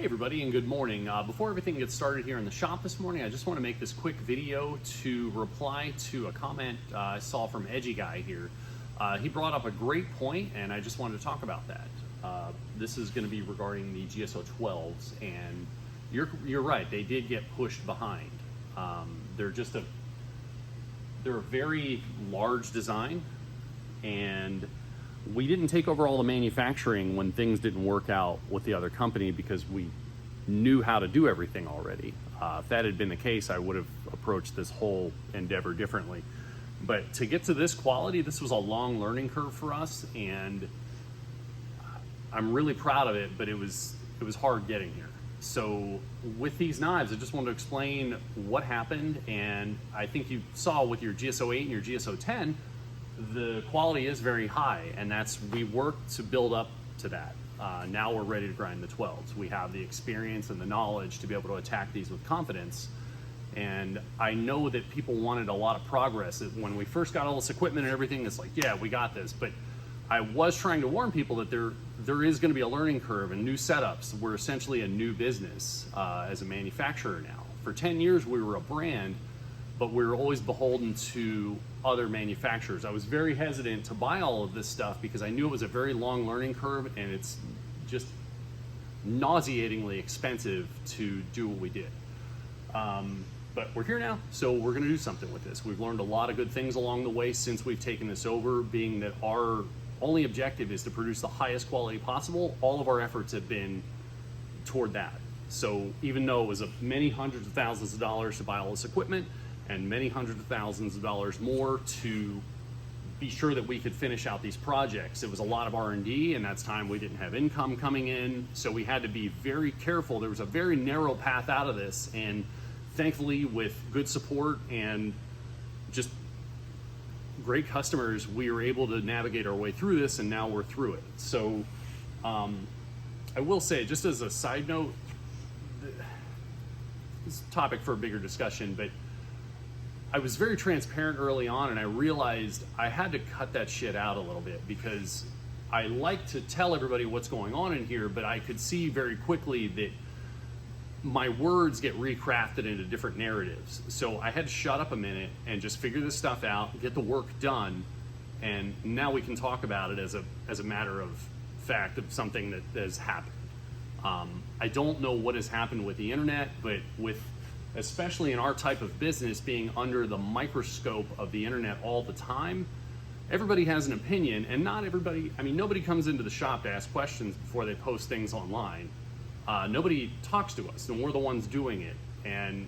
Hey everybody, and good morning. Before everything gets started here in the shop this morning, I just want to make this quick video to reply to a comment I saw from Edgy Guy here. He brought up a great point, and I just wanted to talk about that. This is going to be regarding the GSO-12s, and you're right, they did get pushed behind. They're a very large design, and we didn't take over all the manufacturing when things didn't work out with the other company because we knew how to do everything already. If that had been the case, I would have approached this whole endeavor differently. But to get to this quality, this was a long learning curve for us, and I'm really proud of it, but it was hard getting here. So with these knives, I just wanted to explain what happened, and I think you saw with your GSO-8 and your GSO-10, the quality is very high, and we worked to build up to that. Now we're ready to grind the 12s. We have the experience and the knowledge to be able to attack these with confidence. And I know that people wanted a lot of progress. When we first got all this equipment and everything, it's like, yeah, we got this. But I was trying to warn people that there is going to be a learning curve and new setups. We're essentially a new business as a manufacturer now. For 10 years, we were a brand, but we were always beholden to other manufacturers. I was very hesitant to buy all of this stuff because I knew it was a very long learning curve, and it's just nauseatingly expensive to do what we did. But we're here now, so we're gonna do something with this. We've learned a lot of good things along the way since we've taken this over, being that our only objective is to produce the highest quality possible. All of our efforts have been toward that. So even though it was many hundreds of thousands of dollars to buy all this equipment, and many hundreds of thousands of dollars more to be sure that we could finish out these projects. It was a lot of R&D, and that's time we didn't have income coming in, so we had to be very careful. There was a very narrow path out of this, and thankfully with good support and just great customers, we were able to navigate our way through this, and now we're through it. So I will say, just as a side note, this is a topic for a bigger discussion, but I was very transparent early on, and I realized I had to cut that shit out a little bit because I like to tell everybody what's going on in here, but I could see very quickly that my words get recrafted into different narratives. So I had to shut up a minute and just figure this stuff out, get the work done, and now we can talk about it as a matter of fact of something that has happened. I don't know what has happened with the internet, but especially in our type of business, being under the microscope of the internet all the time, everybody has an opinion, and not everybody, nobody comes into the shop to ask questions before they post things online. Nobody talks to us, and we're the ones doing it. And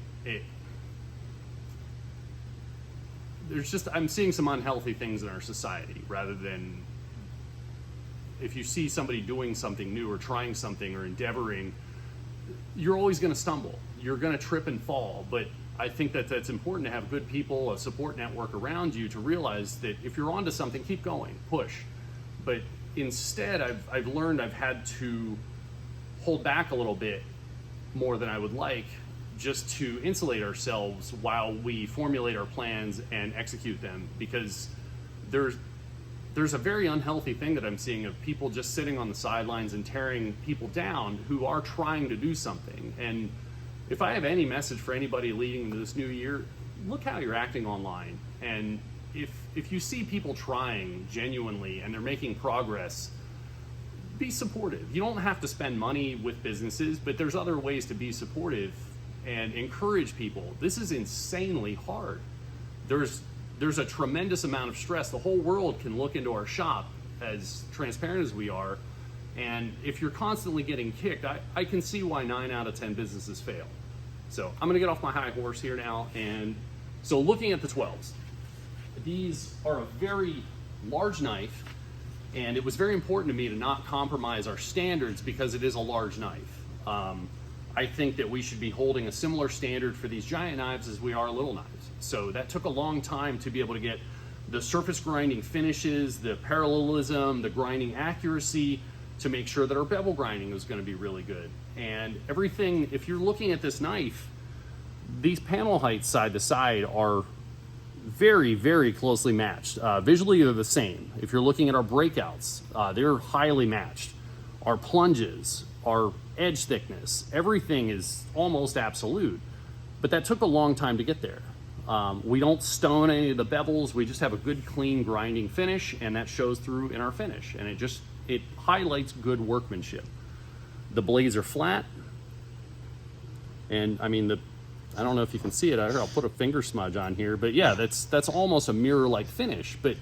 I'm seeing some unhealthy things in our society, rather than if you see somebody doing something new or trying something or endeavoring, you're always gonna stumble. You're gonna trip and fall, but I think that's important to have good people, a support network around you to realize that if you're onto something, keep going, push. But instead, I've learned I've had to hold back a little bit more than I would like, just to insulate ourselves while we formulate our plans and execute them, because there's a very unhealthy thing that I'm seeing of people just sitting on the sidelines and tearing people down who are trying to do something. And if I have any message for anybody leading into this new year, look how you're acting online. And if you see people trying genuinely and they're making progress, be supportive. You don't have to spend money with businesses, but there's other ways to be supportive and encourage people. This is insanely hard. There's a tremendous amount of stress. The whole world can look into our shop, as transparent as we are, and if you're constantly getting kicked, I can see why 9 out of 10 businesses fail. So I'm gonna get off my high horse here now. And so looking at the 12s, these are a very large knife, and it was very important to me to not compromise our standards because it is a large knife. I think that we should be holding a similar standard for these giant knives as we are little knives. So that took a long time to be able to get the surface grinding finishes, the parallelism, the grinding accuracy, to make sure that our bevel grinding was going to be really good. And everything, if you're looking at this knife, these panel heights side to side are very, very closely matched. Visually, they're the same. If you're looking at our breakouts, they're highly matched. Our plunges, our edge thickness, everything is almost absolute, but that took a long time to get there. We don't stone any of the bevels. We just have a good, clean grinding finish, and that shows through in our finish, and it highlights good workmanship. The blades are flat, and I mean, I don't know if you can see it. I'll put a finger smudge on here, but yeah, that's almost a mirror-like finish. But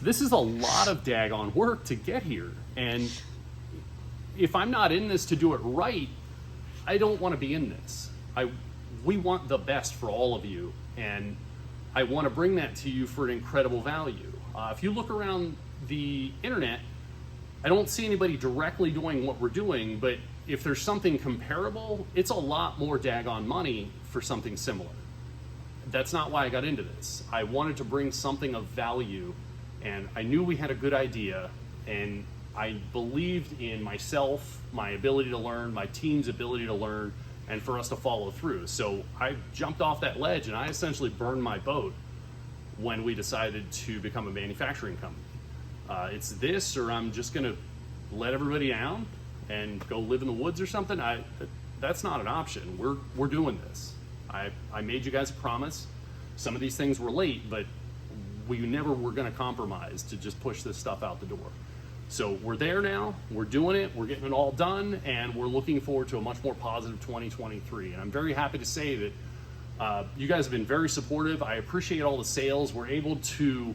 this is a lot of daggone work to get here, and if I'm not in this to do it right, I don't want to be in this. We want the best for all of you, and I want to bring that to you for an incredible value. If you look around the internet, I don't see anybody directly doing what we're doing, but if there's something comparable, it's a lot more daggone money for something similar. That's not why I got into this. I wanted to bring something of value, and I knew we had a good idea, and I believed in myself, my ability to learn, my team's ability to learn, and for us to follow through. So I jumped off that ledge, and I essentially burned my boat when we decided to become a manufacturing company. It's this, or I'm just gonna let everybody down and go live in the woods or something. That's not an option. We're doing this. I made you guys a promise. Some of these things were late, but we never were gonna compromise to just push this stuff out the door. So we're there now, we're doing it, we're getting it all done, and we're looking forward to a much more positive 2023. And I'm very happy to say that you guys have been very supportive. I appreciate all the sales. We're able to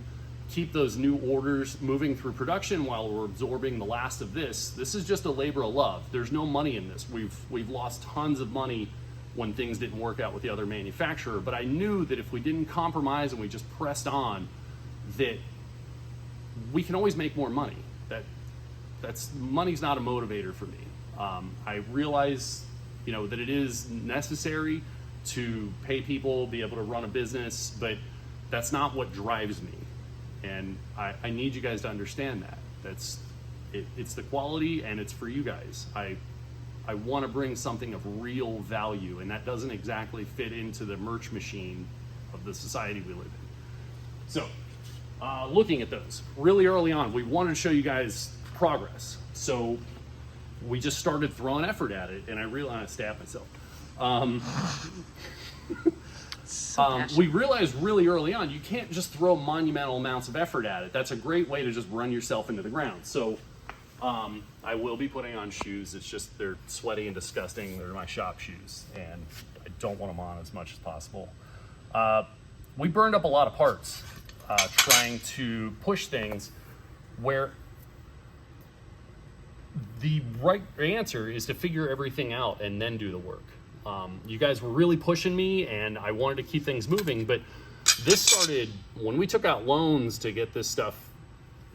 keep those new orders moving through production while we're absorbing the last of this. This is just a labor of love. There's no money in this. We've lost tons of money when things didn't work out with the other manufacturer, but I knew that if we didn't compromise and we just pressed on, that we can always make more money. Money's not a motivator for me. I realize, that it is necessary to pay people, be able to run a business, but that's not what drives me. And I need you guys to understand that. It's the quality, and it's for you guys. I want to bring something of real value, and that doesn't exactly fit into the merch machine of the society we live in. So, looking at those, really early on, we wanted to show you guys progress. So we just started throwing effort at it, and I realized I stabbed myself. We realized really early on, you can't just throw monumental amounts of effort at it. That's a great way to just run yourself into the ground. So I will be putting on shoes. It's just, they're sweaty and disgusting. They're my shop shoes, and I don't want them on as much as possible. We burned up a lot of parts trying to push things where the right answer is to figure everything out and then do the work. You guys were really pushing me, and I wanted to keep things moving, but this started when we took out loans to get this stuff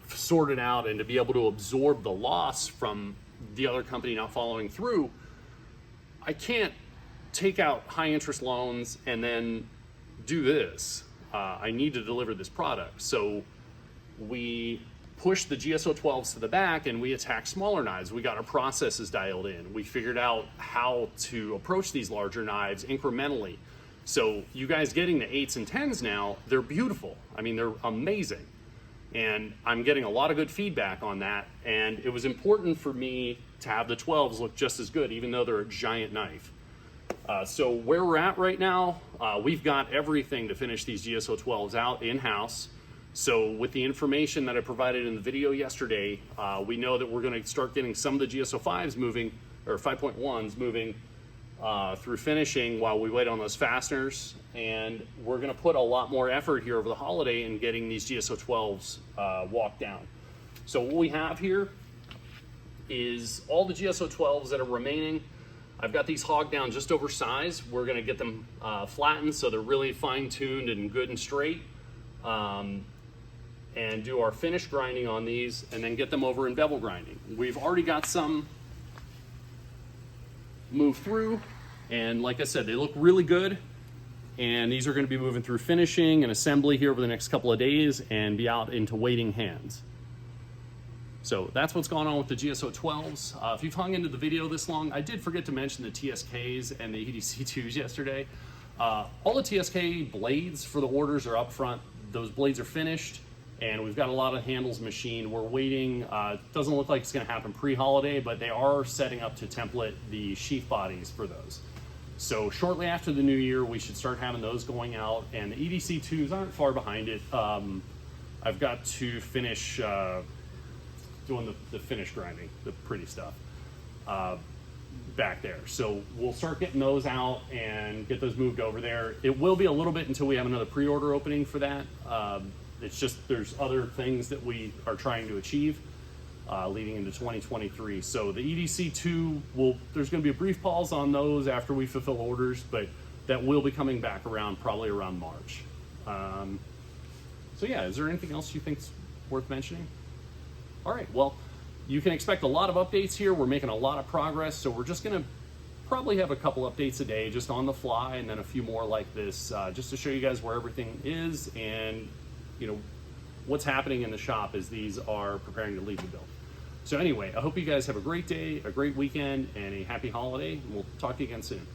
sorted out and to be able to absorb the loss from the other company not following through. I can't take out high interest loans and then do this. I need to deliver this product. So we pushed the GSO-12s to the back, and we attacked smaller knives. We got our processes dialed in. We figured out how to approach these larger knives incrementally. So you guys getting the 8s and 10s now, they're beautiful. I mean, they're amazing. And I'm getting a lot of good feedback on that. And it was important for me to have the 12s look just as good, even though they're a giant knife. So where we're at right now, we've got everything to finish these GSO-12s out in-house. So with the information that I provided in the video yesterday, we know that we're going to start getting some of the GSO-5s moving, or 5.1s moving through finishing while we wait on those fasteners. And we're going to put a lot more effort here over the holiday in getting these GSO-12s walked down. So what we have here is all the GSO-12s that are remaining. I've got these hogged down just over size. We're going to get them flattened so they're really fine-tuned and good and straight. And do our finish grinding on these, and then get them over in bevel grinding. We've already got some move through, and like I said, they look really good, and these are going to be moving through finishing and assembly here over the next couple of days and be out into waiting hands. So that's what's going on with the GSO-12s. If you've hung into the video this long, I did forget to mention the TSKs and the EDC-2s yesterday. All the TSK blades for the orders are up front. Those blades are finished. and we've got a lot of handles machined. We're waiting. Doesn't look like it's going to happen pre-holiday, but they are setting up to template the sheath bodies for those. So shortly after the new year, we should start having those going out, and the EDC-2s aren't far behind it. I've got to finish doing the finish grinding, the pretty stuff back there. So we'll start getting those out and get those moved over there. It will be a little bit until we have another pre-order opening for that. It's just there's other things that we are trying to achieve leading into 2023. So the EDC-2, there's going to be a brief pause on those after we fulfill orders, but that will be coming back around probably around March. So yeah, is there anything else you think's worth mentioning? All right, well, you can expect a lot of updates here. We're making a lot of progress, so we're just going to probably have a couple updates a day just on the fly, and then a few more like this just to show you guys where everything is and what's happening in the shop as these are preparing to leave the build. So anyway, I hope you guys have a great day, a great weekend, and a happy holiday. We'll talk to you again soon.